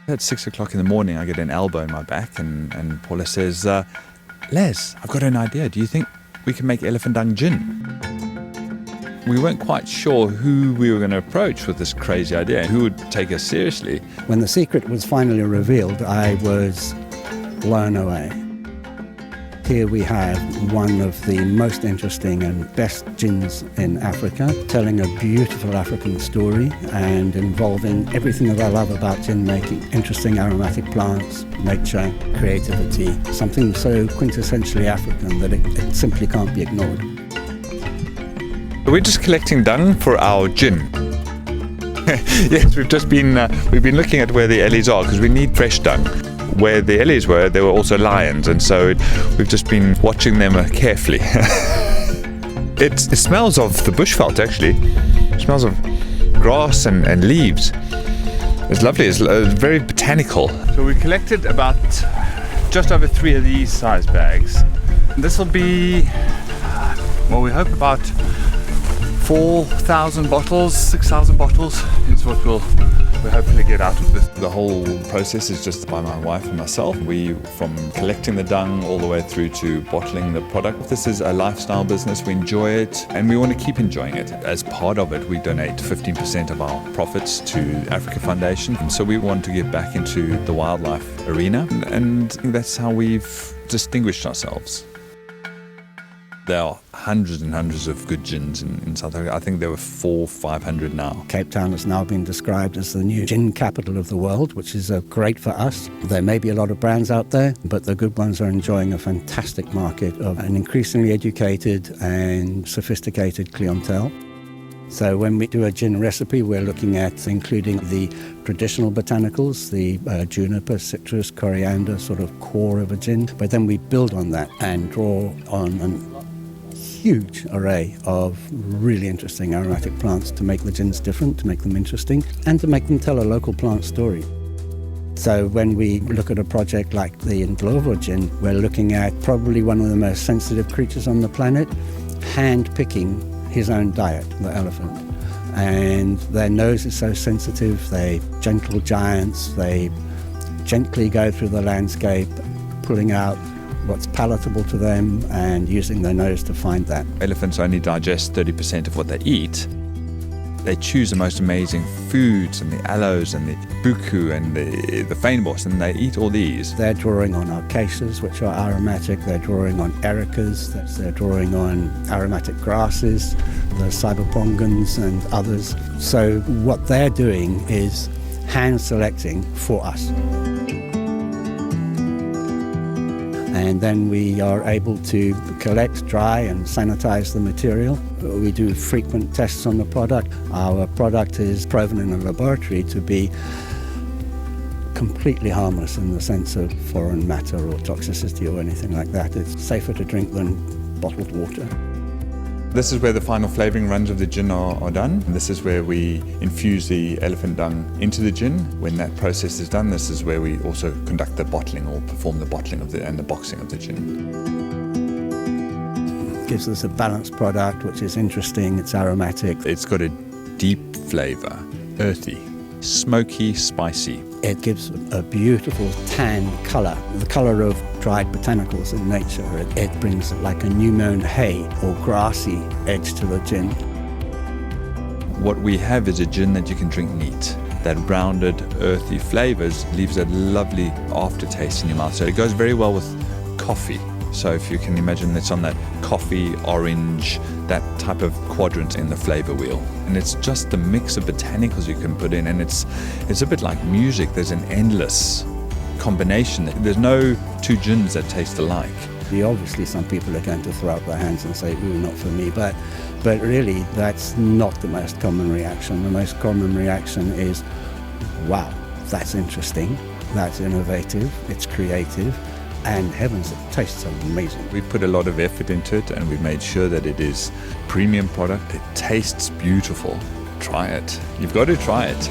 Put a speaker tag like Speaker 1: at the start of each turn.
Speaker 1: At 6 o'clock in the morning, I get an elbow in my back, and Paula says, Les, I've got an idea. Do you think we can make elephant dung gin? We weren't quite sure who we were going to approach with this crazy idea and who would take us seriously.
Speaker 2: When the secret was finally revealed, I was blown away. Here we have one of the most interesting and best gins in Africa, telling a beautiful African story and involving everything that I love about gin making. Interesting aromatic plants, nature, creativity, something so quintessentially African that it simply can't be ignored.
Speaker 1: We're just collecting dung for our gin. Yes, we've been looking at where the ellies are because we need fresh dung. Where the ellies were, there were also lions, and so we've just been watching them carefully. It smells of the bushveld, actually. It smells of grass and leaves. It's lovely. It's very botanical. So we collected about just over 3 of these size bags. This will be, well, we hope about 4,000 bottles, 6,000 bottles is what we'll hopefully get out of this. The whole process is just by my wife and myself. We, from collecting the dung all the way through to bottling the product. This is a lifestyle business. We enjoy it and we want to keep enjoying it. As part of it, we donate 15% of our profits to Africa Foundation. And so we want to give back into the wildlife arena, and that's how we've distinguished ourselves. There are hundreds and hundreds of good gins in South Africa. I think there were 400-500 now.
Speaker 2: Cape Town has now been described as the new gin capital of the world, which is great for us. There may be a lot of brands out there, but the good ones are enjoying a fantastic market of an increasingly educated and sophisticated clientele. So when we do a gin recipe, we're looking at including the traditional botanicals, the juniper, citrus, coriander, sort of core of a gin. But then we build on that and draw on an huge array of really interesting aromatic plants to make the gins different, to make them interesting, and to make them tell a local plant story. So when we look at a project like the Indlovu Gin, we're looking at probably one of the most sensitive creatures on the planet, hand-picking his own diet, the elephant. And their nose is so sensitive, they're gentle giants, they gently go through the landscape, pulling out what's palatable to them and using their nose to find that.
Speaker 1: Elephants only digest 30% of what they eat. They choose the most amazing foods, and the aloes and the buku and the fynbos, and they eat all these.
Speaker 2: They're drawing on acacias, which are aromatic. They're drawing on ericas. They're drawing on aromatic grasses, the cybopongans and others. So what they're doing is hand selecting for us. And then we are able to collect, dry and sanitize the material. We do frequent tests on the product. Our product is proven in a laboratory to be completely harmless in the sense of foreign matter or toxicity or anything like that. It's safer to drink than bottled water.
Speaker 1: This is where the final flavouring runs of the gin are done. And this is where we infuse the elephant dung into the gin. When that process is done, this is where we also conduct the bottling or perform the bottling of and the boxing of the gin.
Speaker 2: It gives us a balanced product, which is interesting. It's aromatic.
Speaker 1: It's got a deep flavour, earthy, smoky, spicy.
Speaker 2: It gives a beautiful tan colour, the colour of dried botanicals in nature. It brings like a new-mown hay or grassy edge to the gin.
Speaker 1: What we have is a gin that you can drink neat. That rounded, earthy flavours leaves a lovely aftertaste in your mouth. So it goes very well with coffee. So if you can imagine, it's on that coffee, orange, that type of quadrant in the flavour wheel. And it's just the mix of botanicals you can put in, and it's a bit like music. There's an endless combination. There's no two gins that taste alike.
Speaker 2: Obviously some people are going to throw up their hands and say, ooh, not for me, but really that's not the most common reaction. The most common reaction is, wow, that's interesting, that's innovative, it's creative, and heavens, it tastes amazing.
Speaker 1: We put a lot of effort into it, and we made sure that it is premium product. It tastes beautiful. Try it. You've got to try it.